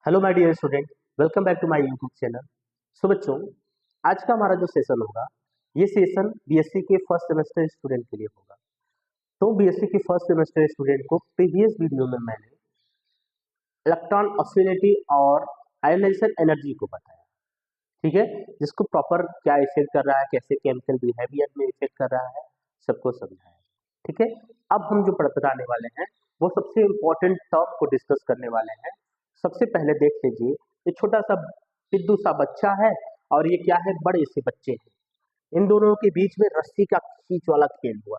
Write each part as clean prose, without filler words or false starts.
Hello my dear student, welcome back to my YouTube channel. So बच्चों, आज का हमारा जो सेशन होगा, ये सेशन बीएससी के फर्स्ट सेमेस्टर स्टूडेंट के लिए होगा। तो बीएससी के फर्स्ट सेमेस्टर स्टूडेंट को प्रीवियस वीडियो में मैंने इलेक्ट्रॉन ऑसिलेटी और आयोनाइजेशन एनर्जी को बताया, ठीक है, जिसको प्रॉपर क्या इफेक्ट कर रहा है, कैसे केमिकल बिहेवियर में इफेक्ट कर रहा है, सबको समझाया, ठीक है। अब हम जो बताने वाले हैं वो सबसे इम्पोर्टेंट टर्म को डिस्कस करने वाले हैं। सबसे पहले देख लीजिए, ये छोटा सा पिद्दू सा बच्चा है और ये क्या है, बड़े से बच्चे हैं। इन दोनों के बीच में रस्सी का खींच वाला खेल हुआ,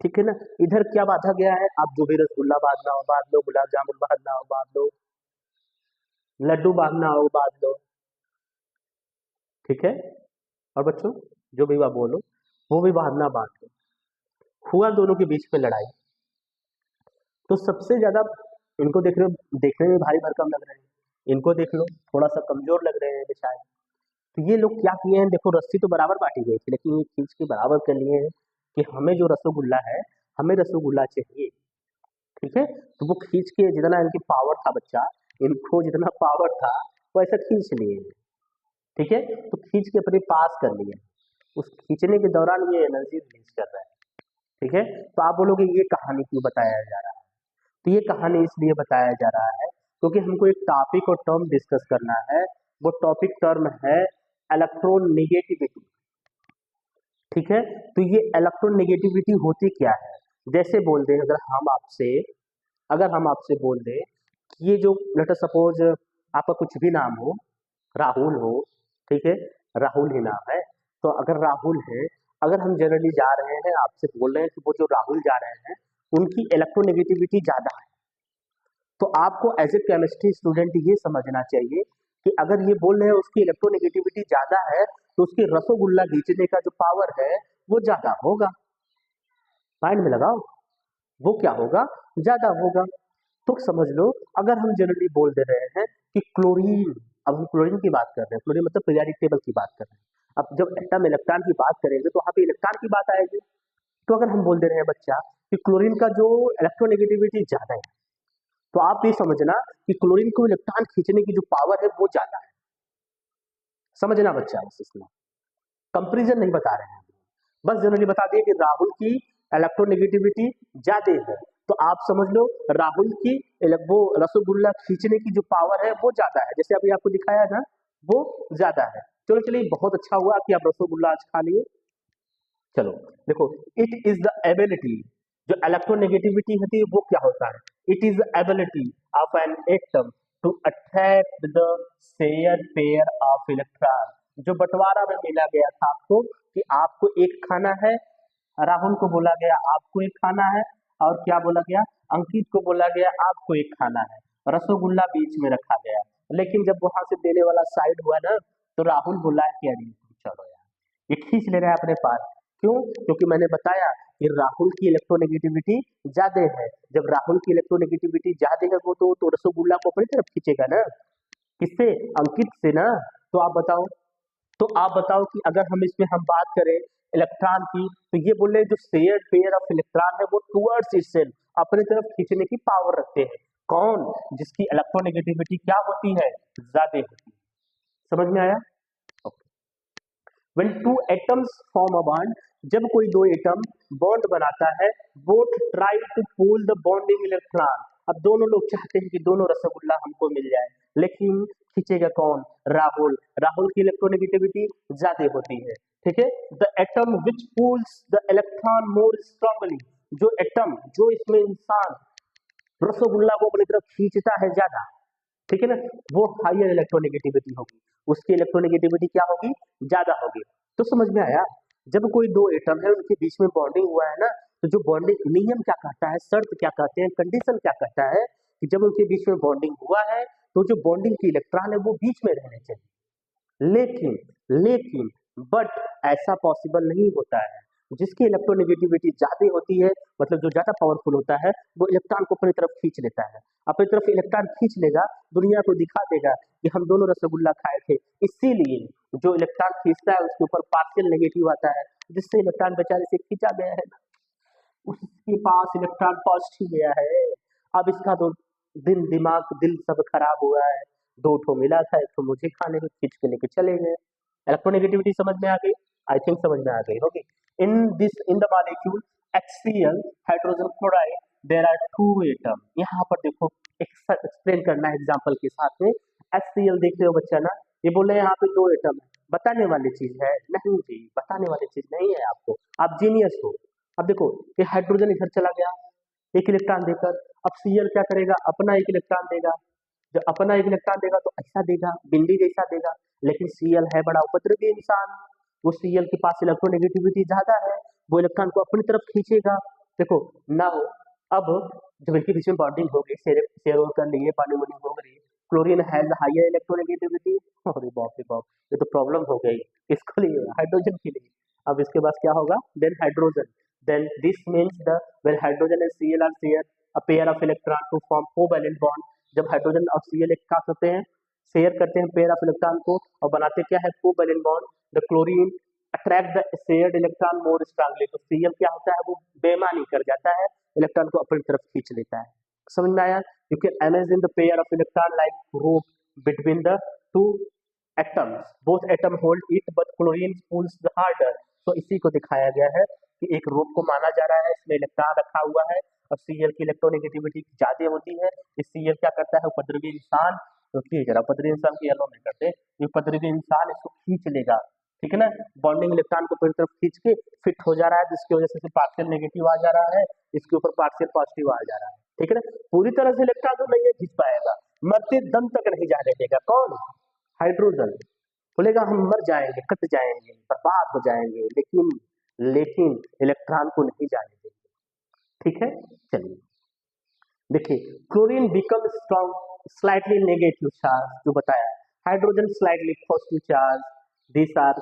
ठीक है ना। इधर क्या बांधा गया है, आप जो भी रसगुल्ला बांधना हो बांध लो, गुलाब जामुन बांधना हो बांध लो, लड्डू बांधना हो बांध लो, ठीक है। और बच्चों, जो भी आप बोलो वो भी बांधना बांध लो। हुआ दोनों के बीच में लड़ाई, तो सबसे ज्यादा इनको देख रहे हो, देखने में भारी भरकम लग रहे हैं, इनको देख लो थोड़ा सा कमजोर लग रहे हैं बेचारे। तो ये लोग क्या किए हैं, देखो रस्सी तो बराबर बांटी गई थी, लेकिन ये खींच के बराबर कर लिए हैं कि हमें जो रसगुल्ला है, हमें रसगुल्ला चाहिए, ठीक है। तो वो खींच के जितना इनकी पावर था, बच्चा इनको जितना पावर था वो ऐसा खींच लिए हैं, ठीक है। तो खींच के अपने पास कर लिए, उस खींचने के दौरान ये एनर्जी रिलीज कर रहा है, ठीक है। तो आप बोलोगे ये कहानी क्यों बताया जा रहा है, तो ये कहानी इसलिए बताया जा रहा है क्योंकि हमको एक टॉपिक और टर्म डिस्कस करना है। वो टॉपिक टर्म है इलेक्ट्रोनेगेटिविटी, ठीक है। तो ये इलेक्ट्रोनेगेटिविटी होती क्या है, जैसे बोल दें अगर हम आपसे बोल दें कि ये जो लेट सपोज आपका कुछ भी नाम हो, राहुल हो, ठीक है, राहुल ही नाम है। तो अगर राहुल है, अगर हम जनरली जा रहे हैं, आपसे बोल रहे हैं कि वो जो राहुल जा रहे हैं उनकी इलेक्ट्रोनेगेटिविटी ज्यादा है, तो आपको एज ए केमिस्ट्री स्टूडेंट ये समझना चाहिए कि अगर ये बोल रहे हैं उसकी इलेक्ट्रोनेगेटिविटी ज्यादा है, तो उसकी रसोगुल्ला खींचने का जो पावर है वो ज्यादा होगा। माइंड में लगाओ, वो क्या होगा, ज्यादा होगा। तो समझ लो, अगर हम जनरली बोल दे रहे हैं कि क्लोरीन, अब हम क्लोरीन की बात कर रहे हैं, क्लोरीन मतलब पीरियोडिक टेबल की बात कर रहे हैं। अब जब एटम इलेक्ट्रॉन की बात करेंगे तो वहां पे इलेक्ट्रॉन की बात आएगी। तो अगर हम बोल दे रहे हैं बच्चा कि क्लोरीन का जो इलेक्ट्रोनेगेटिविटी ज्यादा है, तो आप ये समझना कि क्लोरीन को इलेक्ट्रॉन खींचने की जो पावर है वो ज्यादा है। समझना बच्चा, बस इसमें कंपेरिजन नहीं बता रहे हैं, बस जनरली बता दिए कि राहुल की इलेक्ट्रोनेगेटिविटी ज्यादा है, तो आप समझ लो राहुल की वो रसगुल्ला खींचने की जो पावर है वो ज्यादा है, जैसे अभी आपको दिखाया ना, वो ज्यादा है। चलो चलिए, बहुत अच्छा हुआ कि आप रसगुल्ला आज खा लिए। चलो देखो, इट इज द एबिलिटी, जो इलेक्ट्रोनेगेटिविटी होती है वो क्या होता है, it is the ability of an atom to attract the share pair of electron. जो बंटवारा में मिला गया था आपको कि आपको एक खाना है, राहुल को बोला गया आपको एक खाना है, और क्या बोला गया, अंकित को बोला गया आपको एक खाना है, रसगुल्ला बीच में रखा गया। लेकिन जब वहां से देने वाला साइड हुआ ना, तो राहुल बोला कि अरे चलो यार, ये खींच ले रहा है अपने पास। क्यों, क्योंकि मैंने बताया कि राहुल की इलेक्ट्रोनेगेटिविटी ज्यादा है। जब राहुल की इलेक्ट्रोनेगेटिविटी ज्यादा है वो तो रसगुल्ला को अपनी तरफ खींचेगा ना, किससे, अंकित से ना। तो आप बताओ कि अगर हम इसमें हम बात करें इलेक्ट्रॉन की, तो ये बोल रहे हैं जो शेयर्ड पेयर ऑफ इलेक्ट्रॉन है वो टुवर्ड्स इटसेल्फ, अपनी तरफ खींचने की पावर रखते हैं। कौन, जिसकी इलेक्ट्रोनेगेटिविटी क्या होती है, ज्यादा होती है। समझ में आया? When two atoms form a bond, जब कोई दो एटम बॉन्ड बनाता है, both try to pull the bonding electron। अब दोनों लोग चाहते हैं कि दोनों रसगुल्ला हमको मिल जाए, लेकिन खींचेगा कौन, राहुल। राहुल की इलेक्ट्रोनेगेटिविटी ज्यादा होती है, ठीक है। The atom which pulls the electron more strongly, जो एटम, जो इसमें इंसान रसगुल्ला को अपनी तरफ खींचता है ज्यादा, ठीक है ना, वो हायर इलेक्ट्रोनेगेटिविटी होगी, उसकी इलेक्ट्रोनेगेटिविटी क्या होगी, ज्यादा होगी। तो समझ में आया, जब कोई दो एटम है उनके बीच में बॉन्डिंग हुआ है ना, तो जो बॉन्डिंग नियम क्या कहता है, शर्त क्या कहते हैं, कंडीशन क्या कहता है कि जब उनके बीच में बॉन्डिंग हुआ है तो जो बॉन्डिंग की इलेक्ट्रॉन है वो बीच में रहने चाहिए। लेकिन बट ऐसा पॉसिबल नहीं होता है। जिसकी इलेक्ट्रोनेगेटिविटी ज्यादा होती है, मतलब जो ज्यादा पावरफुल होता है, वो इलेक्ट्रॉन को अपनी तरफ खींच लेता है। अपनी तरफ इलेक्ट्रॉन खींच लेगा, दुनिया को दिखा देगा कि हम दोनों रसगुल्ला खाए थे। इसीलिए जो इलेक्ट्रॉन खींचता है उसके ऊपर पार्शियल नेगेटिव आता है, जिससे इलेक्ट्रॉन बेचारे से खींचा गया है, उसके पास इलेक्ट्रॉन पॉजिटिव गया है। अब इसका तो दिन दिमाग दिल सब खराब हुआ है, दो ठो मिला था, एक ठो मुझे खाने को खींच के लेके चले गए। इलेक्ट्रोनेगेटिविटी समझ में आ गई? आई थिंक समझ में आ गई होगी। In the molecule HCl hydrogen chloride there are two atom. यहाँ पर देखो एक्सप्लेन करना है एग्जांपल के साथ में। HCl देख रहे हो बच्चा ना, ये बोले यहाँ पे दो एटम है, बताने वाली चीज है? नहीं जी, बताने वाली चीज नहीं है आपको, आप जीनियस हो। अब देखो ये हाइड्रोजन इधर चला गया एक इलेक्ट्रॉन देकर, अब Cl क्या करेगा, अपना एक इलेक्ट्रॉन देगा। जब अपना एक इलेक्ट्रॉन देगा तो ऐसा देगा, बिंदी जैसा देगा, लेकिन Cl है बड़ा उपद्रवी इंसान, वो Cl के पास इलेक्ट्रोनेगेटिविटी ज्यादा है, वो इलेक्ट्रॉन को अपनी तरफ खींचेगा। देखो ना हो, अब जब इनके बीच में बॉन्डिंग हो गई, शेयर कर लिए, पानी वानी हो गई, क्लोरीन हैज हायर इलेक्ट्रोनेगेटिविटी। अरे बाप रे बाप, ये तो प्रॉब्लम हो गई। किसके लिए? हाइड्रोजन के लिए। अब इसके बाद क्या होगा, then hydrogen, then this means the when hydrogen and Cl are share a pair of electron to form covalent bond. जब हाइड्रोजन और Cl एक साथ होते हैं, शेयर करते हैं पेयर ऑफ इलेक्ट्रॉन को और बनाते क्या है, covalent bond. The chlorine attract the shared electron more strongly, तो Cl क्या होता है, वो बेईमानी कर जाता है, इलेक्ट्रॉन को अपनी तरफ खींच लेता है। समझ में आया? You can imagine the pair of electron like rope between the two atoms, both atom hold it but chlorine pulls the harder. तो इसी को दिखाया गया है कि एक रोप को माना जा रहा है, इसमें इलेक्ट्रॉन रखा हुआ है और Cl की इलेक्ट्रोनेगेटिविटी ज्यादा होती है। इस Cl क्या करता है, उपद्रवी इंसान, तो ठीक है उपद्रवी इंसान की येलो में करते, ये उपद्रवी इंसान इसको खींच लेगा, ठीक है ना, बॉन्डिंग इलेक्ट्रॉन को पूरी तरफ खींच के फिट हो जा रहा है, जिसकी वजह से पार्शियल नेगेटिव आ जा रहा है, इसके ऊपर पार्शियल पॉजिटिव आ जा रहा है, ठीक है ना। पूरी तरह से इलेक्ट्रॉन तो नहीं खींच पाएगा, मरते दम तक नहीं जाने देगा। कौन? हाइड्रोजन। बोलेगा हम मर जाएंगे, कट जाएंगे, बर्बाद हो जाएंगे, लेकिन इलेक्ट्रॉन को नहीं जाने देंगे, ठीक है। चलिए देखिए, chlorine become strong slightly negative charge, जो बताया, hydrogen slightly positive charge, this are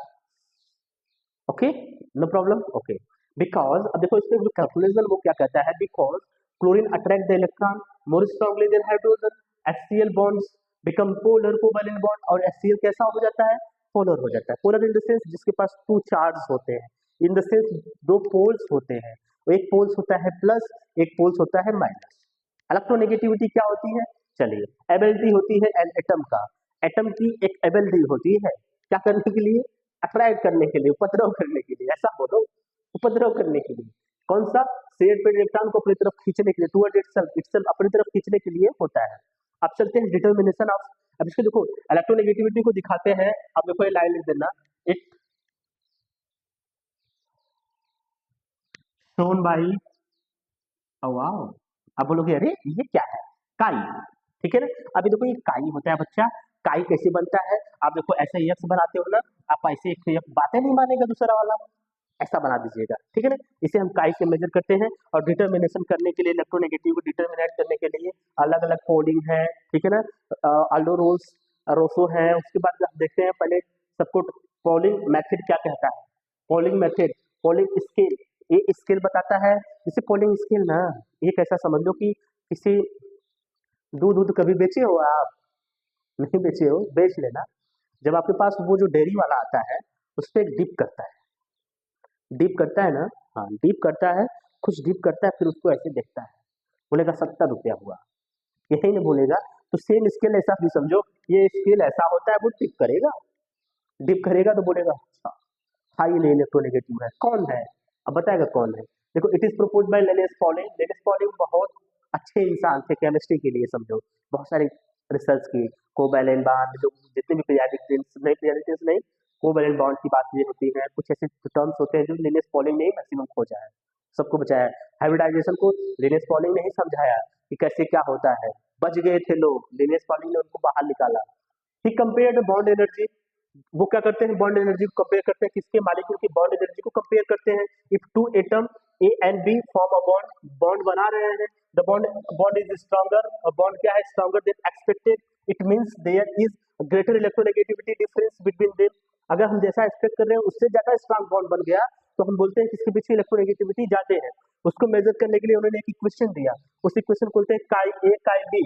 okay, no problem, okay. Because अब देखो इसमें जो कैलकुलेशन वो क्या कहता है, because chlorine attract the electron more strongly than hydrogen, HCl bonds become polar covalent bond, और HCl कैसा हो जाता है, पोलर हो जाता है। पोलर इन द सेंस जिसके पास टू चार्ज होते हैं, इन द सेंस दो पोल्स होते हैं, एक पोल्स होता है प्लस, एक पोल्स होता है माइनस। इलेक्ट्रोनेगेटिविटी क्या होती है, चलिए, एबिलिटी होती है एन एटम का, एटम की एक एबिलिटी होती है क्या करने के लिए, अट्रैक्ट करने के लिए, उपद्रव करने के लिए, ऐसा बोलो, उपद्रव करने के लिए। कौन सा? शेयर पेड इलेक्ट्रॉन को अपनी तरफ खींचने के लिए, टुवर्ड इटसेल्फ अपनी तरफ खींचने के लिए होता है। अब चलते हैं डिटर्मिनेशन ऑफ, अब इसको देखो इलेक्ट्रोनेगेटिविटी को दिखाते हैं। अब देखो ये लाइन लिख देना, इट शोन बाई, वाओ, अब बोलोगे अरे ये क्या है, काई, ठीक है ना। अभी देखो ये काई होता है बच्चा, काई कैसे बनता है, आप देखो ऐसे यक्स बनाते हो ना, आप ऐसे एक बातें नहीं मानेगा दूसरा वाला, ऐसा बना दीजिएगा, ठीक है ना। इसे हम काई से मेजर करते हैं, और डिटर्मिनेशन करने के लिए, इलेक्ट्रोनेगेटिव को डिटर्मिनेट करने के लिए अलग अलग कोडिंग है, ठीक है ना, अल्डो रोल्स रोसो है। उसके बाद आप देखते हैं पहले सबको पोलिंग मेथड क्या कहता है, पोलिंग मेथड, पोलिंग स्केल, ये स्केल बताता है। जैसे पोलिंग स्केल ना, ये कैसा समझ लो कि किसी दूध दूध कभी बेचे हो आप? नहीं बेचे हो, बेच लेना। जब आपके पास वो जो डेयरी वाला आता है, उस पर डिप करता है, डिप करता है ना, हाँ डिप करता है, कुछ डिप करता है, फिर उसको ऐसे देखता है, बोलेगा 70 रुपया हुआ, यही नहीं बोलेगा। तो सेम स्केल ऐसा भी समझो, ये स्केल ऐसा होता है, वो डिप करेगा तो बोलेगा अच्छा हाई इलेक्ट्रोनेगेटिव है, कौन है, अब बताएगा कौन है। देखो it is propose by Lioness polling, Lioness polling बहुत अच्छे इंसान थे केमिस्ट्री के लिए, समझो बहुत सारे रिसर्च की, कोवैलेंट बॉन्ड, जो जितने भी पीरियोडिक नहीं, कोवैलेंट बॉन्ड की बात ये होती है, कुछ ऐसे टर्म्स होते हैं जो लिनेस पॉलिंग ने मैक्सिमम खोजा है, सबको बचाया। हाइब्रिडाइजेशन को लिनेस पॉलिंग ने ही समझाया कि कैसे क्या होता है, बच गए थे लोग, लिनेस पॉलिंग ने उनको बाहर निकाला। ही कंपेयर्ड बॉन्ड एनर्जी, वो क्या करते हैं, बॉन्ड एनर्जी को कंपेयर करते हैं, किसके, मॉलिक्यूल की बॉन्ड एनर्जी को कंपेयर करते हैं। If two atom A and B form a bond, bond बना रहे हैं, द बॉन्ड इज स्ट्रॉन्गर, और बॉन्ड क्या है, stronger than expected, it means there is greater electronegativity difference between them. अगर हम जैसा एक्सपेक्ट कर रहे हैं उससे ज्यादा स्ट्रॉन्ग बॉन्ड बन गया, तो हम बोलते हैं किसके पीछे इलेक्ट्रोनेगेटिविटी ज्यादा है। उसको मेजर करने के लिए उन्होंने एक इक्वेशन दिया, उस इक्वेशन को बोलते हैं काई A chi B,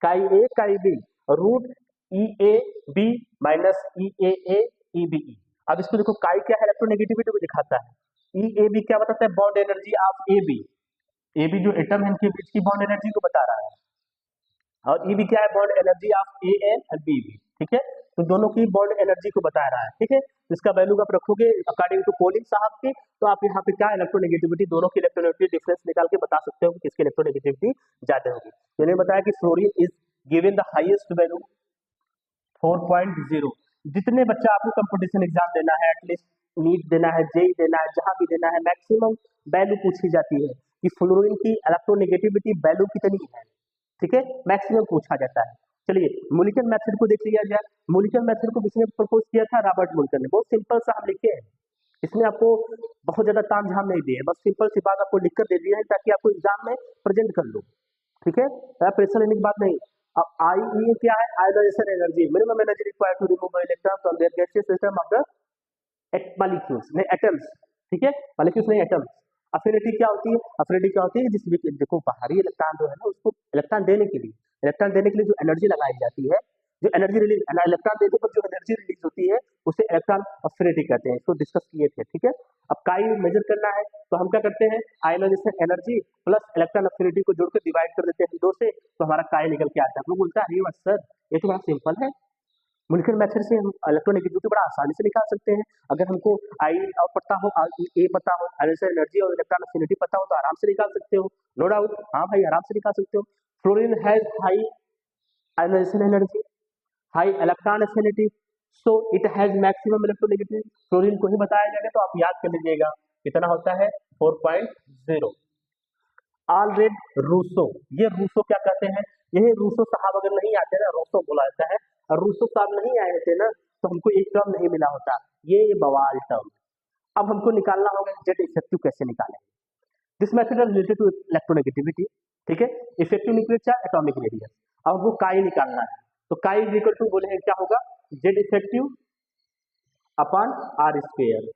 chi A chi B, root E A B minus E A E B E. अब इसको देखो, काई क्या है, इलेक्ट्रोनेगेटिविटी को दिखाता है, ई ए बी क्या बताता है, bond energy of A B जो एटम है इनके बीच की बॉन्ड एनर्जी को बता रहा है, और ई भी क्या है, bond energy of A and B भी, ठीक है। तो दोनों की बॉन्ड एनर्जी को बता रहा है, ठीक है। इसका वैल्यू आप रखोगे अकॉर्डिंग टू पोलिंग साहब के, तो आप यहाँ पे क्या इलेक्ट्रोनेगेटिविटी, दोनों की इलेक्ट्रोनेगेटिविटी डिफरेंस निकाल के बता सकते हो कि किसकी इलेक्ट्रोनेगेटिविटी ज्यादा होगी। मैंने बताया कि fluorine is given the highest value 4.0। जितने बच्चा आपको कंपटीशन एग्जाम देना है, एटलीस्ट नीट देना है, जेई देना है, जहां भी देना है, मैक्सिमम वैल्यू पूछी जाती है कि फ्लोरीन की इलेक्ट्रोनेगेटिविटी वैल्यू कितनी है, ठीक है, मैक्सिमम पूछा जाता है। चलिए मोलिक्यूलर मेथड को देख लिया जाए। मोलिक्यूलर मेथड को किसने प्रपोज किया था, रॉबर्ट मोलिकर ने। बहुत सिंपल सा हम लिखे हैं, इसमें आपको बहुत ज्यादा ताम झाम नहीं दिए, बस सिंपल सी बात आपको लिखकर दे दिया है ताकि आपको एग्जाम में प्रेजेंट कर लो, ठीक है। प्रेशर लेने की बात नहीं। अब आई क्या है, ionization energy, minimum energy required to remove electron from their gaseous system of the molecules, नहीं एटम्स, ठीक है, मॉलिक्यूल्स नहीं एटम्स। अफिनिटी क्या होती है, अफिनिटी क्या होती है, जिस भी देखो बाहरी इलेक्ट्रॉन जो है ना, उसको इलेक्ट्रॉन देने के लिए जो एनर्जी लगाई जाती है, जो एनर्जी रिलीज, इलेक्ट्रॉन देने पर जो एनर्जी रिलीज होती है उसे इलेक्ट्रॉन अफिनिटी कहते हैं। इसको डिस्कस किए थे, ठीक है। अब काई मेजर करना है तो हम क्या करते हैं, ionization energy plus electron affinity को जोड़कर डिवाइड कर देते हैं 2 से, तो हमारा काई निकल के आता है। हम लोग बोलते हैं अरे सर ये तो बड़ा सिंपल है, मोलिक्यूलर मेथड से हम इलेक्ट्रोनेगेटिविटी बड़ा आसानी से निकाल सकते हैं। अगर हमको आई और पता हो, ए पता हो, आयोनाइजेशन एनर्जी और इलेक्ट्रॉन अफिनिटी पता हो तो आराम से निकाल सकते हो, नो डाउट। हाँ भाई आराम से निकाल सकते हो। Fluorine has high ionization energy, high electron affinity, so it has maximum electronegativity. Fluorine को ही बताया जाएगा तो आप याद कर लीजिएगा कितना होता है 4.0। ऑलरेड रूसो, ये रूसो क्या कहते हैं, यही रूसो साहब अगर नहीं आते ना, रूसो बोला जाता है, और रूसो साहब नहीं आए थे ना तो हमको एक टर्म नहीं मिला होता, ये बवाल टर्म। अब हमको निकालना होगा जेड इफेक्टिव कैसे निकालेंगे। This method is related to electronegativity, ठीक है। इफेक्टिव निकले क्या, एटॉमिक रेडियस। अब वो काई निकालना है, तो काई इज इक्वल टू बोले क्या होगा, Z effective upon R square,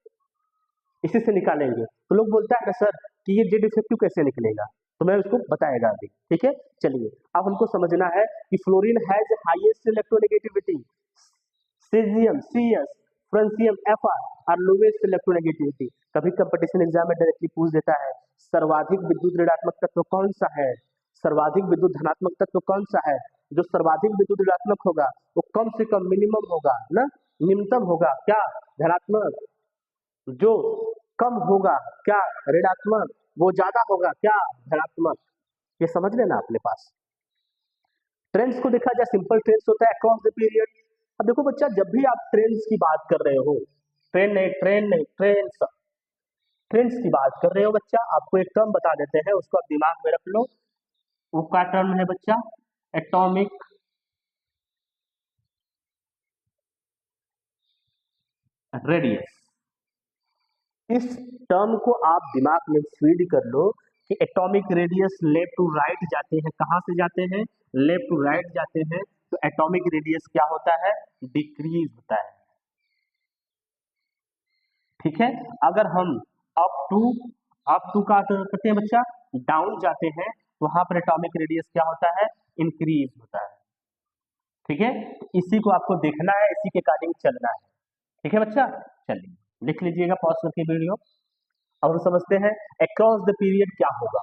इसी से निकालेंगे। तो लोग बोलता है ना सर कि ये जेड इफेक्टिव कैसे निकलेगा, तो मैं उसको बताएगा अभी, ठीक है। चलिए अब हमको समझना है कि fluorine has highest electronegativity, caesium CS, francium FR और लोवेस्ट इलेक्ट्रोनेगेटिविटी। कभी कंपटीशन एग्जाम में डायरेक्टली पूछ देता है सर्वाधिक विद्युत ऋणात्मक तत्व कौन सा है, सर्वाधिक विद्युत धनात्मक तत्व कौन सा है। जो सर्वाधिक विद्युत ऋणात्मक होगा वो कम से कम मिनिमम होगा ना, न्यूनतम होगा क्या, धनात्मक। जो कम होगा क्या, ऋणात्मक। वो ज्यादा होगा क्या, धनात्मक। ये समझ लेना अपने पास। ट्रेंड्स को देखा जाए, सिंपल ट्रेंड्स होता है अक्रॉस द पीरियड। अब देखो बच्चा, जब भी आप ट्रेंड्स की बात कर रहे हो, ट्रेंड्स की बात कर रहे हो बच्चा, आपको एक टर्म बता देते हैं, उसको आप दिमाग में रख लो। वो क्या टर्म है बच्चा, एटॉमिक रेडियस। इस टर्म को आप दिमाग में फीड कर लो कि atomic radius left to right जाते हैं, कहां से जाते हैं, लेफ्ट टू राइट जाते हैं, तो एटॉमिक रेडियस क्या होता है, डिक्रीज होता है, ठीक है। अगर हम अप टू का करते हैं बच्चा, डाउन जाते हैं, वहां पर एटॉमिक रेडियस क्या होता है, इंक्रीज होता है, ठीक है। इसी को आपको देखना है, इसी के अकॉर्डिंग चलना है, ठीक है बच्चा। चलिए लिख लीजिएगा पॉज करके वीडियो। अब हम समझते हैं अक्रॉस द पीरियड क्या होगा,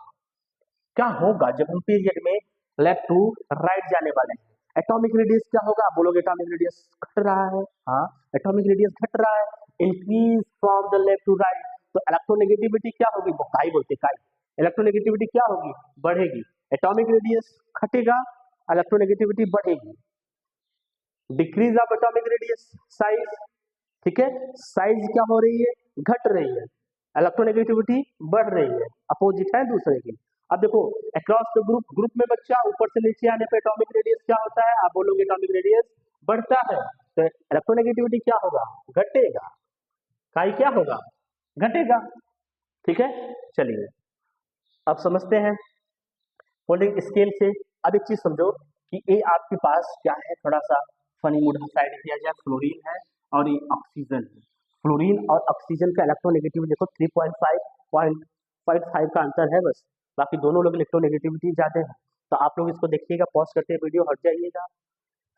क्या होगा जब हम पीरियड में लेफ्ट टू राइट जाने वाले हैं। एटॉमिक रेडियस क्या होगा, बोलोगे एटॉमिक रेडियस घट रहा है, हाँ एटॉमिक रेडियस घट रहा है, increase from the left to right, तो इलेक्ट्रोनेगेटिविटी क्या होगी, वो काई बोलते काई, इलेक्ट्रोनेगेटिविटी क्या होगी, बढ़ेगी। एटॉमिक रेडियस घटेगा, इलेक्ट्रोनेगेटिविटी बढ़ेगी। Decrease of atomic radius size, ठीक है, साइज क्या हो रही है, घट रही है, इलेक्ट्रोनेगेटिविटी बढ़ रही है, अपोजिट है दूसरे की। अब देखो अक्रॉस द ग्रुप में बच्चा ऊपर से नीचे आने पे एटॉमिक रेडियस क्या होता है, आप बोलोगे एटॉमिक रेडियस बढ़ता है, तो इलेक्ट्रोनेगेटिविटी क्या होगा, घटेगा, काई क्या होगा, घटेगा, ठीक है। चलिए अब समझते हैं फोल्डिंग स्केल से। अब एक चीज समझो कि ये आपके पास क्या है, थोड़ा सा फनी मूड साइड किया जाए, फ्लोरीन है और ये ऑक्सीजन है। फ्लोरीन और ऑक्सीजन का इलेक्ट्रोनेगेटिविटी देखो 3.5 का अंतर है बस, बाकी दोनों लोग इलेक्ट्रोनेगेटिविटी ज्यादा है। तो आप लोग इसको देखिएगा, पॉज करते हैं वीडियो, हट जाइएगा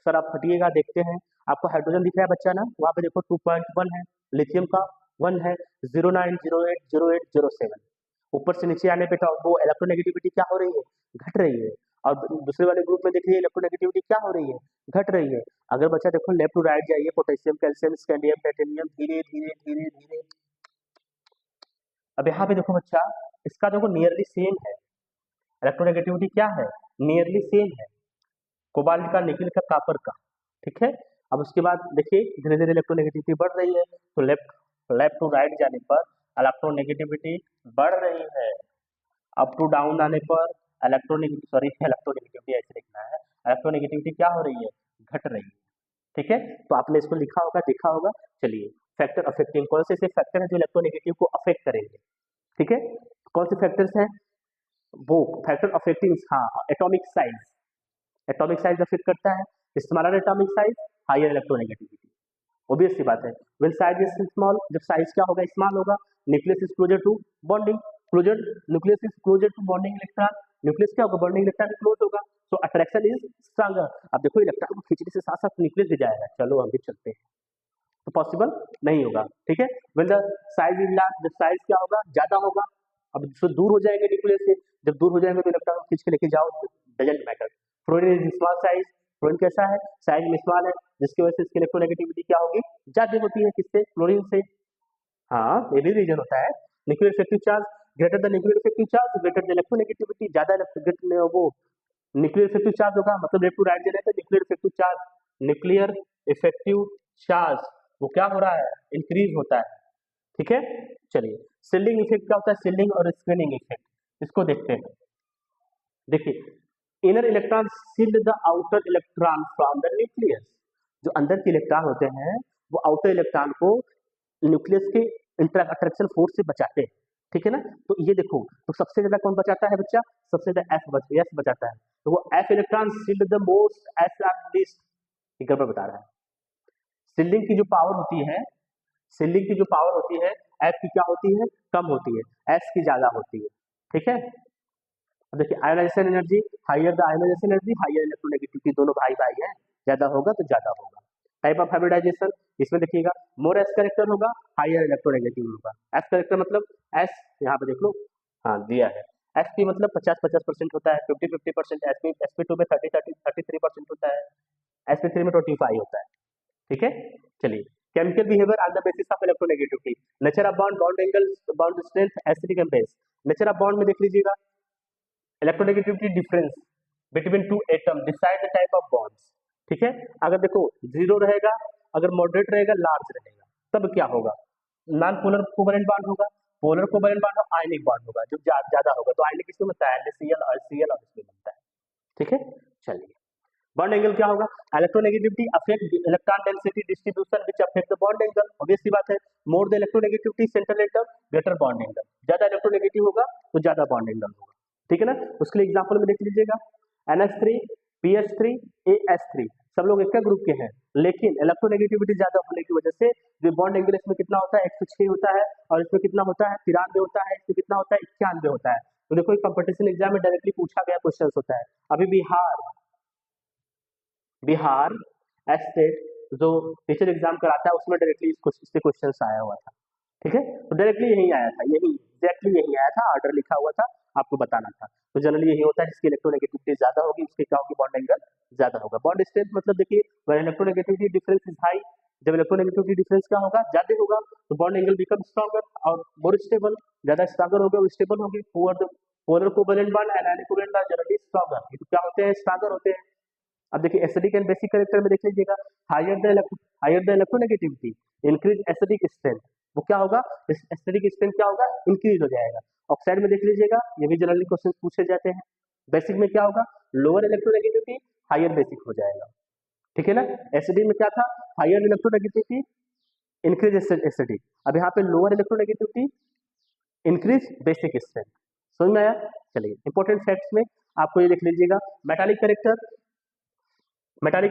सर, आप हटिएगा, देखते हैं। आपको हाइड्रोजन दिख रहा है बच्चा ना, वहाँ पे देखो 2.1 है, लिथियम का 1 है, 09080807। ऊपर से नीचे आने पे तो वो इलेक्ट्रोनेगेटिविटी क्या हो रही है, घट रही है। और दूसरे वाले ग्रुप में देखिए इलेक्ट्रोनेगेटिविटी क्या हो रही है, घट रही है। अगर बच्चा देखो लेफ्ट टू राइट जाइए, पोटेशियम, कैल्शियम, स्कैंडियम, टाइटेनियम धीरे धीरे धीरे धीरे, अब यहाँ पे देखो बच्चा इसका देखो नियरली सेम है, इलेक्ट्रोनेगेटिविटी क्या है, नियरली सेम है, कोबाल्ट का, निकल का, कॉपर का, ठीक है। अब उसके बाद देखिए धीरे धीरे इलेक्ट्रोनेगेटिविटी बढ़ रही है, तो लेफ्ट टू राइट जाने पर इलेक्ट्रोनेगेटिविटी बढ़ रही है, अप टू डाउन आने पर इलेक्ट्रोनेगेटिविटी ऐसे लिखना है, इलेक्ट्रोनेगेटिविटी क्या हो रही है, घट रही है, ठीक है। तो आपने इसको लिखा होगा, देखा होगा। चलिए फैक्टर अफेक्टिंग, कौन से ऐसे फैक्टर है जो इलेक्ट्रोनेगेटिव को अफेक्ट करेंगे, ठीक है। कौन से फैक्टर्स हैं वो फैक्टर अफेक्टिंग, हाँ, एटॉमिक साइज अफेक्ट करता है, smaller atomic size higher electronegativity, obvious सी बात है। व्हेन साइज इज स्मॉल, जब साइज क्या होगा, स्मॉल होगा, nucleus is closer to bonding, nucleus is closer to bonding electron, nucleus क्या होगा, बॉन्डिंग इलेक्ट्रॉन क्लोज होगा, सो अट्रैक्शन इज स्ट्रॉन्गर। अब देखो इलेक्ट्रॉन को खींचने से साथ साथ न्यूक्लियस भी जाएगा, चलो हम भी चलते हैं, तो पॉसिबल नहीं होगा, ठीक है। When the size is large, जब साइज क्या होगा, ज्यादा होगा, अब जो दूर हो जाएंगे न्यूक्लियस से, जब दूर हो जाएंगे तो इलेक्ट्रॉन खींच के लेके जाओ, doesn't matter. Fluorine is small size, fluorine कैसा है, साइज में स्मॉल है, जिसकी वजह से इसकी इलेक्ट्रोनेगेटिविटी क्या होगी, ज्यादा होती है, किससे, फ्लोरीन से, हाँ ये भी रीजन होता है। Nuclear effective charge greater the nuclear effective charge, greater the electronegativity, ज्यादा वो न्यूक्लियर इफेक्टिव चार्ज होगा, मतलब लेफ्ट टू राइट जाने पे न्यूक्लियर इफेक्टिव चार्ज वो क्या हो रहा है, इंक्रीज होता है, ठीक है। चलिए शिल्डिंग इफेक्ट क्या होता है, शिल्डिंग और स्क्रीनिंग इफेक्ट, इसको देखते हैं। देखिए inner electron shield the outer electron from the nucleus, जो अंदर के इलेक्ट्रॉन होते हैं वो आउटर इलेक्ट्रॉन को न्यूक्लियस के अट्रैक्शन फोर्स से बचाते हैं, ठीक है ना। तो ये देखो, तो सबसे ज्यादा कौन बचाता है बच्चा, सबसे ज्यादा एस बचाता है, तो वो F electron shield the most, S R least, गड़बड़ बता रहा है। शील्डिंग की जो पावर होती है, शील्डिंग की जो पावर होती है एफ की क्या होती है, कम होती है, एस की ज्यादा होती है, ठीक है। अब देखिए ionization energy, higher the ionization energy higher electronegativity, दोनों भाई भाई हैं, ज्यादा होगा तो ज्यादा होगा। टाइप ऑफ हाइब्रिडाइजेशन, इसमें देखिएगा मोर एस करेक्टर होगा, हाइयर इलेक्ट्रोनेगेटिव होगा। एस करेक्टर मतलब एस, यहाँ पे देख लो, हाँ दिया है, एस पी मतलब 50-50% होता है, 50-50%, एसपी 2 में 33% होता है, एसपी 3 में 25 होता है, ठीक है। चलिए chemical behaviour on the basis of electronegativity, nature of bond, bond angle, bond strength, acidic and base. Nature of bond में देख लीजिएगा, electronegativity difference between two atom decide the type of bonds, ठीक है। अगर देखो जीरो रहेगा, अगर moderate रहेगा, लार्ज रहेगा, तब क्या होगा, नॉन पोलर कोवलेंट बॉन्ड होगा, पोलर कोवलेंट बॉन्ड और आयनिक बॉन्ड होगा, जो ज्यादा होगा तो आयनिक किसमें बनता है, NaCl और Cl और इसमें बनता है, ठीक है। चलिए बॉन्ड एंगल क्या होगा, electronegativity affect electron density distribution which affect the bond angle, obvious सी बात है, more the electronegativity central atom greater bond angle, ज्यादा इलेक्ट्रोनेगेटिव होगा तो ज्यादा बॉन्ड एंगल होगा, ठीक है ना। उसके लिए एग्जांपल में देख लीजिएगा, NH3 PH3 AS3 सब लोग एक ग्रुप के हैं, लेकिन इलेक्ट्रोनेगेटिविटी ज्यादा होने की वजह से जो बॉन्ड एंगल इसमें कितना होता है, 106 होता है, और इसमें कितना होता है, 93 होता है, इसमें कितना होता है, 91 होता है। तो देखो कंपटीशन एग्जाम में डायरेक्टली पूछा गया क्वेश्चन होता है। अभी बिहार स्टेट जो टीचर एग्जाम कराता है उसमें डायरेक्टली इससे क्वेश्चन आया हुआ था, ठीक है। तो डायरेक्टली यही आया था, यही एग्जैक्टली यही आया था, ऑर्डर लिखा हुआ था, आपको बताना था। तो जनरली यही होता है, जिसकी इलेक्ट्रोनेगेटिविटी ज्यादा होगी उसके क्या होगी, बॉन्ड एंगल ज्यादा होगा। बॉन्ड स्ट्रेंथ मतलब देखिए when electronegativity difference is high, जब इलेक्ट्रोनेगेटिविटी डिफरेंस क्या होगा, ज्यादा होगा, तो बॉन्ड एंगल बिकम स्ट्रॉन्गर और मोर स्टेबल, ज्यादा स्ट्रॉन्गर हो गया, वो स्टेबल होगी। Polar covalent bond and ionic covalent bond generally stronger, ये तो क्या होते हैं, स्ट्रॉन्गर होते हैं। अब देखिए एसिडिक एंड बेसिक कैरेक्टर में देख लीजिएगा, higher the electronegativity increase acidic strength, वो क्या होगा, एसिडिक स्ट्रेंथ क्या होगा, इंक्रीज हो जाएगा। ऑक्साइड में देख लीजिएगा, ये भी जनरली क्वेश्चन पूछे जाते हैं। बेसिक में क्या होगा, लोअर इलेक्ट्रोनेगेटिविटी हायर बेसिक हो जाएगा, ठीक है ना। एसिडिक में क्या था, हायर इलेक्ट्रोनेगेटिविटी इंक्रीज एसिडिक, अब यहाँ पे lower electronegativity increase basic strength, समझ में आया। चलिए इंपॉर्टेंट फैक्ट्स में आपको ये देख लीजिएगा, मेटालिक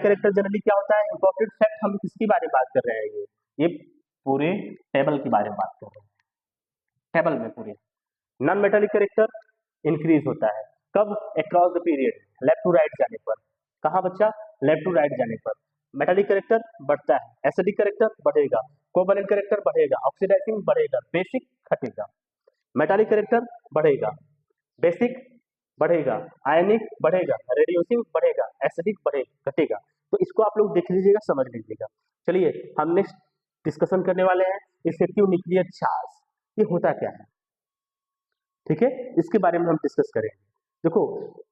कैरेक्टर जनरली क्या होता है, इंपॉर्टेंट फैक्ट हम किसकी बारे में बात कर रहे हैं, ये पूरे टेबल के बारे में बात कर रहे हैं, टेबल में पूरे। नॉन मेटालिक कैरेक्टर इंक्रीज होता है कब, across the period, left to right जाने पर, कहा बच्चा, लेफ्ट टू राइट जाने पर मेटालिक कैरेक्टर बढ़ता है, एसिडिक कैरेक्टर बढ़ेगा, कोवलेंट कैरेक्टर बढ़ेगा, ऑक्सीडाइजिंग बढ़ेगा, बेसिक घटेगा। मेटालिक कैरेक्टर बढ़ेगा, बेसिक बढ़ेगा, आयनिक बढ़ेगा, रेडियोसिव बढ़ेगा, एसिडिक बढ़ेगा, घटेगा। तो इसको आप लोग देख लीजिएगा, समझ लीजिएगा। चलिए हम नेक्स्ट डिस्कशन करने वाले हैं इफेक्टिव न्यूक्लियर चार्ज, ये होता क्या है, ठीक है, इसके बारे में हम डिस्कस करेंगे। देखो,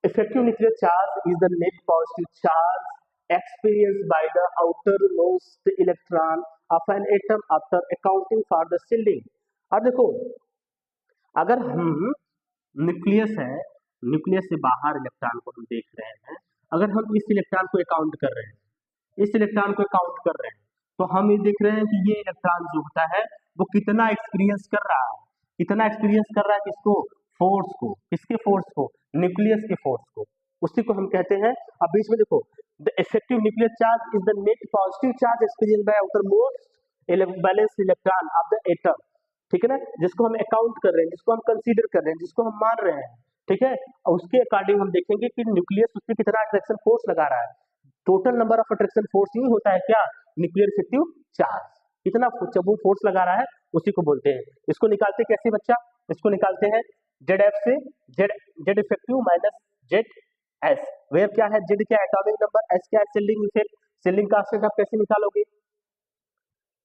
effective nuclear charge is the net positive charge experienced by the outermost electron of an atom after accounting for the shielding। अब देखो, अगर हम न्यूक्लियस है, न्यूक्लियस से बाहर इलेक्ट्रॉन को हम देख रहे हैं, अगर हम इस इलेक्ट्रॉन को अकाउंट कर रहे हैं, इस इलेक्ट्रॉन को अकाउंट कर रहे हैं, तो हम ये देख रहे हैं कि ये इलेक्ट्रॉन जो होता है वो कितना एक्सपीरियंस कर रहा है, कितना एक्सपीरियंस कर रहा है, किसको, फोर्स को, किसके फोर्स को, न्यूक्लियस के फोर्स को, उसी को हम कहते हैं। अब बीच में देखो, the effective nuclear charge is the net positive charge experience by outermost balance electron of the atom, ठीक है ना, जिसको हम अकाउंट कर रहे हैं, जिसको हम कंसीडर कर रहे हैं, जिसको हम मान रहे हैं, ठीक है, और उसके अकॉर्डिंग हम देखेंगे कि न्यूक्लियस उस पर कितना अट्रैक्शन फोर्स लगा रहा है। Total number of attraction force ही होता है क्या, न्यूक्लियर इफेक्टिव चार्ज, कितना जब वो फोर्स लगा रहा है उसी को बोलते हैं। इसको निकालते कैसे बच्चा, इसको निकालते हैं जेड एफ से, Z effective minus Z S, where क्या है, जेड क्या है एटॉमिक नंबर, एस क्या है सेलिंग इफेक्ट, सेलिंग कांस्टेंट आप कैसे निकालोगे,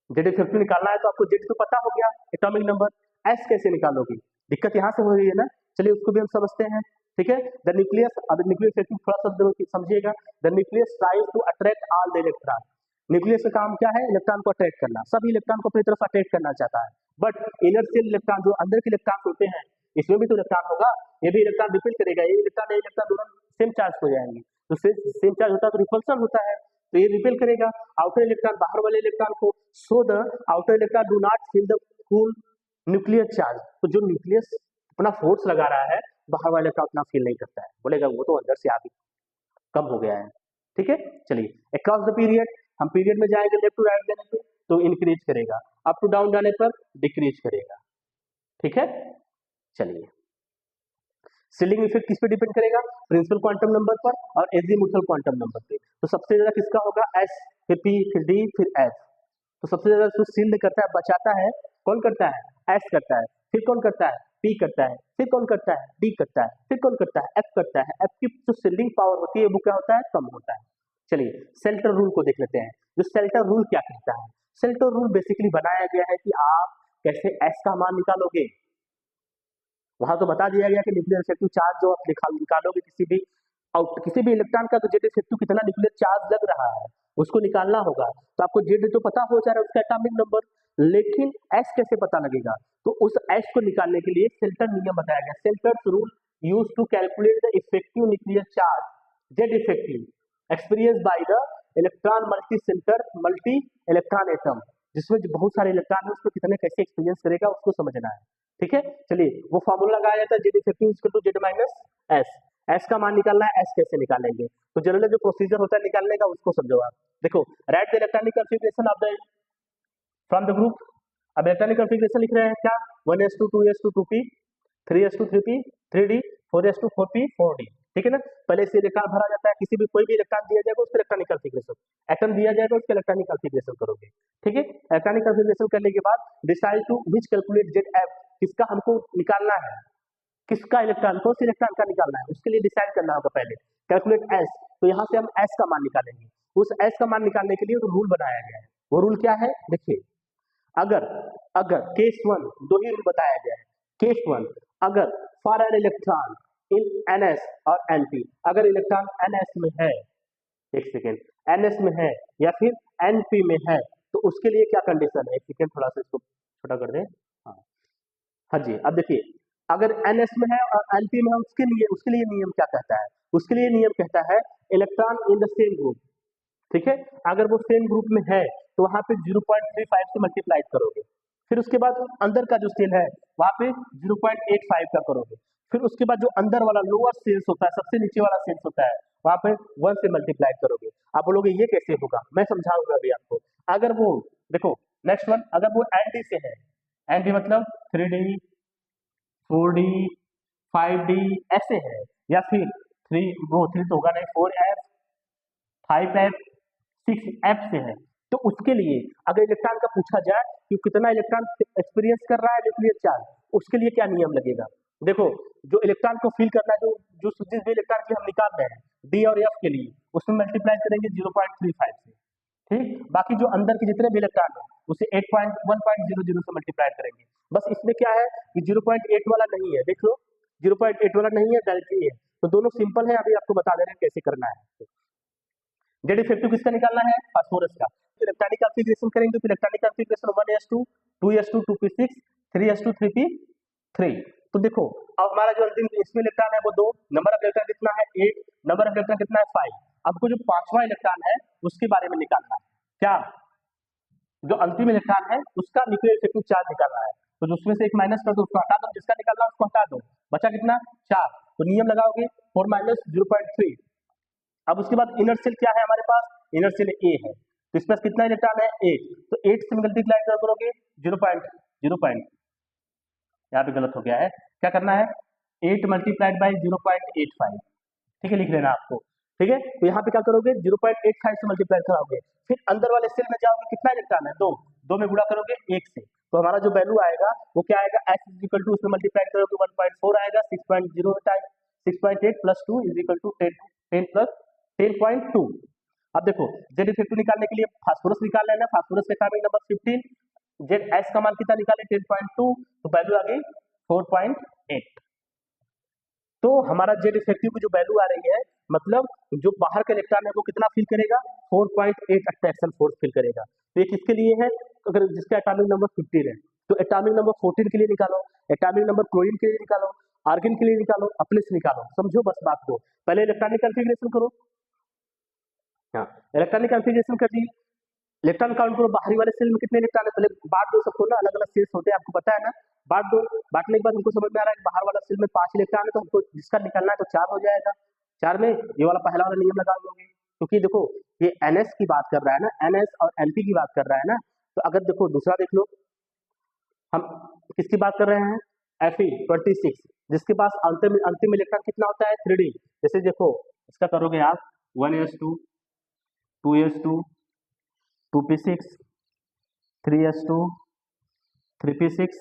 जेड इफेक्टिव निकालना है तो आपको जेड तो पता हो गया एटॉमिक नंबर, एस कैसे निकालोगे, दिक्कत यहाँ से हो रही है ना, चलिए उसको भी हम समझते हैं, ठीक है। द न्यूक्लियस, अब न्यूक्लियर इफेक्टिव थोड़ा सा समझिएगा, the nucleus tries to attract all the electron, nucleus का काम क्या है, इलेक्ट्रॉन को अट्रैक्ट करना, सभी इलेक्ट्रॉन को अपनी तरफ अट्रैक्ट करना चाहता है, बट इनर सेल इलेक्ट्रॉन जो अंदर के इलेक्ट्रॉन होते हैं, इसमें भी तो इलेक्ट्रॉन होगा, ये भी इलेक्ट्रॉन रिपीट करेगा, ये इलेक्ट्रॉन दोनों सेम चार्ज हो जाएंगे, तो सेम चार्ज होता है तो रिपल्सन होता है, तो ये रिपेल करेगा आउटर इलेक्ट्रॉन बाहर वाले इलेक्ट्रॉन को, so the outer electron do not feel the full nuclear charge, तो जो न्यूक्लियस अपना फोर्स लगा रहा है बाहर वाले इलेक्ट्रॉन उतना फील नहीं करता है, बोलेगा वो तो अंदर से आगे कम हो गया है, ठीक है। चलिए अक्रॉस द पीरियड, हम पीरियड में जाएंगे लेफ्ट टू राइट जाने पे तो इंक्रीज करेगा, अप टू डाउन जाने पर डिक्रीज करेगा, ठीक है। चलिए सीलिंग इफेक्ट किस पे डिपेंड करेगा, प्रिंसिपल क्वांटम नंबर पर और एजीमुथल क्वांटम नंबर पे, तो सबसे ज्यादा किसका होगा, एस, फिर पी, फिर डी, फिर एफ, तो सबसे ज्यादा जो सील्ड करता है, बचाता है, कौन करता है, एस करता है, फिर कौन करता है, पी करता है, फिर कौन करता है, डी करता है, फिर कौन करता है, एफ करता है, एफ की जो सील्डिंग पावर होती है वो क्या होता है, कम होता है। चलिए सेल्टर रूल को देख लेते हैं, जो सेल्टर रूल क्या कहता है, सेल्टर रूल बेसिकली बनाया गया है कि आप कैसे एस का मान निकालोगे, वहां तो बता दिया गया कि न्यूक्लियर इफेक्टिव चार्ज जो आप निकालोगे किसी भी इलेक्ट्रॉन का तो जेड इफेक्टिव कितना न्यूक्लियर चार्ज लग रहा है उसको निकालना होगा, तो आपको जेड तो पता हो जा रहा है उसका एटॉमिक नंबर, लेकिन एस कैसे पता लगेगा, तो उस एस को निकालने के लिए सेल्टर नियम बताया गया, Slater rule used to calculate the effective nuclear charge Z effective experience by the electron multi electron atom, जिसमें बहुत सारे इलेक्ट्रॉन है उसको कितने कैसे एक्सपीरियंस करेगा उसको समझना है, ठीक है। चलिए वो फॉर्मूला लगाया जाता है Z effective equal to Z minus S, S का मान निकालना है, एस कैसे निकालेंगे, तो जनरली जो प्रोसीजर होता है निकालने का उसको समझो आप, देखो right the electronic configuration of the from the group, अब इलेक्ट्रॉनिक कॉन्फ़िगरेशन लिख रहे हैं क्या, 1s2 2s2 2p 3s2 3p 3d 4s2 4p 4d, ठीक है ना, पहले से इलेक्ट्रॉन भरा जाता है, किसी भी कोई भी इलेक्ट्रॉन दिया जाएगा उसका इलेक्ट्रॉनिक कॉन्फ़िगरेशन, एटम दिया जाएगा उसका इलेक्ट्रॉनिक कॉन्फ़िगरेशन करोगे, ठीक है। इलेक्ट्रॉनिक कॉन्फ़िगरेशन करने के बाद decide to which calculate Z F, किसका हमको निकालना है, किसका इलेक्ट्रॉन, कौन से इलेक्ट्रॉन का निकालना है, उसके लिए डिसाइड करना होगा पहले, कैलकुलेट एस, तो यहाँ से हम एस का मान निकालेंगे, उस एस का मान निकालने के लिए रूल बनाया गया है, वो रूल क्या है देखिए, अगर अगर केस वन, दो ही रूल बताया गया है, केस वन अगर for an electron in NS और एनपी, अगर इलेक्ट्रॉन एनएस में है, एक सेकेंड, एनएस में है या फिर एनपी में है, तो उसके लिए क्या कंडीशन है, एक सेकेंड थोड़ा सा इसको छोटा कर दें, हाँ जी, अब देखिए अगर एनएस में है और एनपी में है उसके लिए नियम क्या कहता है, उसके लिए नियम कहता है electron in the same group, ठीक है, अगर वो सेम ग्रुप में है तो वहां पे 0.35 से मल्टीप्लाई करोगे, फिर उसके बाद अंदर का जो सेल है वहां पे 0.85 का करोगे, फिर उसके बाद जो अंदर वाला लोअर सेल्स होता है, सबसे नीचे वाला सेल्स होता है, वहां पे 1 से मल्टीप्लाई करोगे। आप बोलोगे ये कैसे होगा, मैं समझाऊंगा अभी आपको। अगर वो देखो नेक्स्ट वन, अगर वो एनडी से है, एनडी मतलब 3D 4D 5D ऐसे है, या फिर 3 तो होगा नहीं, 4F 5F 6F से है, तो उसके लिए अगर इलेक्ट्रॉन का पूछा जाए कि कितना इलेक्ट्रॉन एक्सपीरियंस कर रहा है न्यूक्लियर चार्ज, उसके लिए क्या नियम लगेगा, देखो जो इलेक्ट्रॉन को फिल करना है, जो जो जिस भी इलेक्ट्रॉन के लिए हम निकाल रहे हैं डी और एफ के लिए, उसमें मल्टीप्लाई करेंगे 0.35 से, ठीक। बाकी जो अंदर के जितने भी इलेक्ट्रॉन है उसे 1.00 से मल्टीप्लाई करेंगे। बस इसमें क्या है कि 0.8 वाला नहीं है, देख लो 0.8 वाला नहीं है, डायरेक्टली है। तो दोनों सिंपल है, अभी आपको बता दे रहे हैं कैसे करना है। जेड इफेक्टिव किसका निकालना है? फास्फोरस का। तो इलेक्ट्रॉनिक कॉन्फ़िगरेशन करेंगे तो electronic configuration 1s2 2s2 2p6 3s2 3p3। तो देखो अब हमारा जो अंतिम इसमें इलेक्ट्रॉन है वो 2, नंबर ऑफ इलेक्ट्रॉन कितना है 8, नंबर ऑफ इलेक्ट्रॉन कितना है 5। अब को जो पांचवा इलेक्ट्रॉन है उसके बारे में निकालना है, क्या? जो अंतिम इलेक्ट्रॉन है उसका न्यूक्लियर इफेक्टिव चार्ज निकालना है। तो जो उसमें से एक माइनस कर दो, उसको हटा दो, जिसका निकालना है उसको हटा दो, बचा कितना 4। तो नियम लगाओगे 4 माइनस 0.3। अब उसके बाद इनर सेल क्या है हमारे पास? इनर सेल ए है, तो इसके पास कितना इलेक्ट्रॉन है 8। तो 8 से मल्टीप्लाई करोगे 0. यहाँ पे गलत हो गया है, क्या करना है 8 मल्टीप्लाइड बाई 0.85, ठीक है, लिख लेना आपको, ठीक है। तो यहाँ पे क्या करोगे 0.85 से मल्टीप्लाई कराओगे, फिर अंदर वाले सेल में जाओगे, कितना इलेक्ट्रॉन है 2 में गुणा करोगे 1 से, तो हमारा जो वैल्यू आएगा वो क्या आएगा S इज इक्वल टू, उसमें मल्टीप्लाई करोगे 1.4 आएगा, 6.0 time 6.8 plus 2 is equal to 10 plus 10.2। अब देखो जेड इफेक्टिव निकालने के लिए फास्फोरस निकाल लेना, फास्फोरस का एटॉमिक नंबर 15, जेड एस का मान कितना निकाले 10.2, तो वैल्यू आ गई 4.8। तो हमारा जेड इफेक्टिव की जो वैल्यू आ रही है, मतलब जो बाहर का इलेक्ट्रॉन है वो कितना फील करेगा 4.8 अट्रैक्शन फोर्स फील करेगा। तो ये किसके लिए है? अगर जिसका एटॉमिक नंबर 15 है तो एटॉमिक नंबर 14 के लिए निकालो, एटॉमिक नंबर क्लोरीन के लिए निकालो, आर्गन के लिए निकालो, अपने से निकालो, समझो बस बात को। पहले इलेक्ट्रॉनिक कॉन्फ़िगरेशन करो, हाँ इलेक्ट्रॉनिक कॉन्फ़िगरेशन कर दी, इलेक्ट्रॉन काउंट करो, बाहरी वाले सेल में कितने इलेक्ट्रॉन है, पहले बांट दो सबको ना, अलग अलग सेल्स होते हैं आपको पता है ना, बांट दो। बांटने के बाद हमको समझ में आ रहा है कि बाहर वाला सेल में 5 इलेक्ट्रॉन है, तो हमको जिसका निकलना है तो 4 हो जाएगा। 4 में ये वाला पहला वाला नियम लगा दोगे, क्योंकि देखो ये NS की बात कर रहा है ना, NS और NP की बात कर रहा है ना। तो अगर देखो दूसरा देख लो, हम किसकी बात कर रहे हैं Fe26, जिसके पास अंतिम इलेक्ट्रॉन कितना होता है 3D। जैसे देखो इसका करोगे आप 1s2 2s2 2p6 3s2 3p6,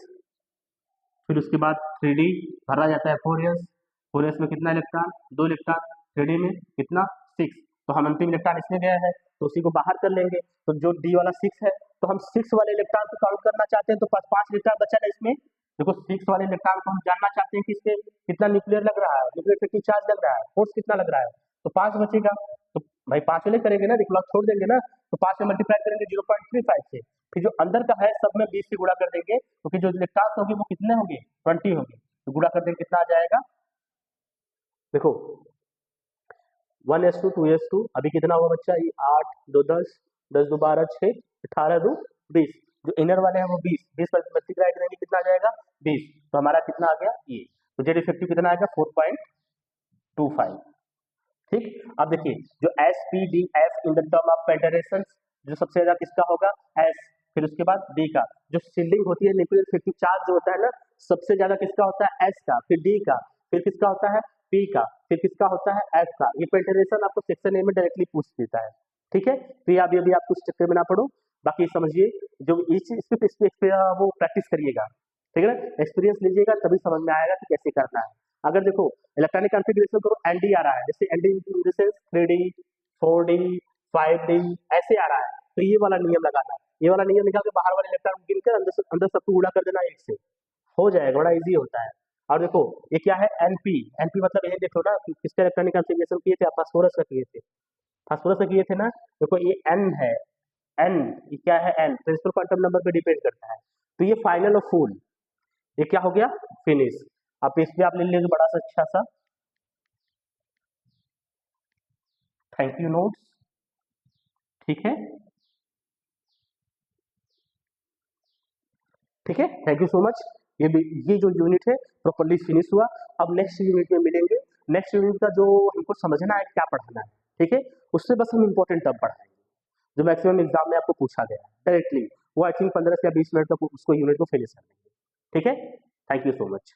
फिर उसके बाद 3D भरा जाता है 4s में कितना इलेक्ट्रॉन 2 इलेक्ट्रॉन, 3D में कितना 6। तो हम अंतिम इलेक्ट्रॉन इसमें गया है तो उसी को बाहर कर लेंगे, तो जो D वाला 6 है, तो हम 6 वाले इलेक्ट्रॉन को काउंट करना चाहते हैं, तो 5 इलेक्ट्रॉन बचा है इसमें। देखो 6 वाले इलेक्ट्रॉन को हम जानना चाहते हैं कि इसमें कितना न्यूक्लियर लग रहा है, न्यूक्लियर इफेक्टिव चार्ज लग रहा है, फोर्स कितना लग रहा है, तो 5 बचेगा। तो भाई 5 वाले करेंगे ना, देखो छोड़ देंगे ना, तो 5 में मल्टीप्लाई करेंगे 0.35 से, फिर जो अंदर का है सब में 20 से गुणा कर देंगे, क्योंकि जो इलेक्ट्रॉन होंगे वो कितने होंगे 20 होंगे, तो गुणा कर देंगे कितना आ जाएगा, देखो 1s2 2s2 अभी कितना हुआ बच्चा, ये 8 2 10 10 2 12 6 18 2 20, जो इनर वाले हैं वो 20 मल्टीप्लाई करेंगे कितना आ जाएगा 20, तो हमारा कितना आ गया ये, तो जेड इफेक्टिव कितना आएगा 4.25, ठीक। अब देखिए जो SPDF in the term of penetration, जो सबसे ज्यादा किसका होगा S, फिर उसके बाद D का, जो शील्डिंग होती है न्यूक्लियर इफेक्टिव चार्ज जो होता है ना, सबसे ज्यादा किसका होता है S का, फिर D का, फिर किसका होता है P का, फिर किसका होता है F का। ये पेंटेरेशन आपको सेक्शन ए में डायरेक्टली पूछ देता है, ठीक है। तो ये अभी आप कुछ चक्कर में ना पड़ो, बाकी समझिए जो इस पे वो प्रैक्टिस करिएगा, ठीक है ना, एक्सपीरियंस लीजिएगा तभी समझ में आएगा कि कैसे करना है। अगर देखो इलेक्ट्रॉनिक कॉन्फ़िगरेशन करो ND आ रहा है, जैसे ND in the sense 3D 4D 5D ऐसे आ रहा है, तो ये वाला नियम लगाना है, ये वाला नियम निकाल के बाहर वाले इलेक्ट्रॉन गिनकर अंदर सबको गुणा कर देना 1 से, हो जाएगा, बड़ा इजी होता है। और देखो ये क्या है NP मतलब ये देखो ना किसका इलेक्ट्रॉनिक कॉन्फ़िगरेशन किए थे आप, फास्फोरस का किए थे, फास्फोरस का किए थे ना। देखो ये N है, N ये क्या है N प्रिंसिपल क्वांटम नंबर पे डिपेंड करता है, तो ये फाइनल और फुल, ये क्या हो गया फिनिश। आप इस पे आप ले लेंगे बड़ा सा अच्छा सा थैंक यू नोट्स, ठीक है, ठीक है, थैंक यू सो मच। ये जो यूनिट है प्रॉपर्ली फिनिश हुआ। अब नेक्स्ट यूनिट में मिलेंगे, नेक्स्ट यूनिट का जो हमको समझना है क्या पढ़ाना है, ठीक है, उससे बस हम इंपॉर्टेंट टर्म पढ़ाएंगे जो मैक्सिमम एग्जाम में आपको पूछा गया है डायरेक्टली, वो आई थिंक 15 से 20 मिनट तक उसको यूनिट को फिनिश कर लेंगे, ठीक है, थैंक यू सो मच।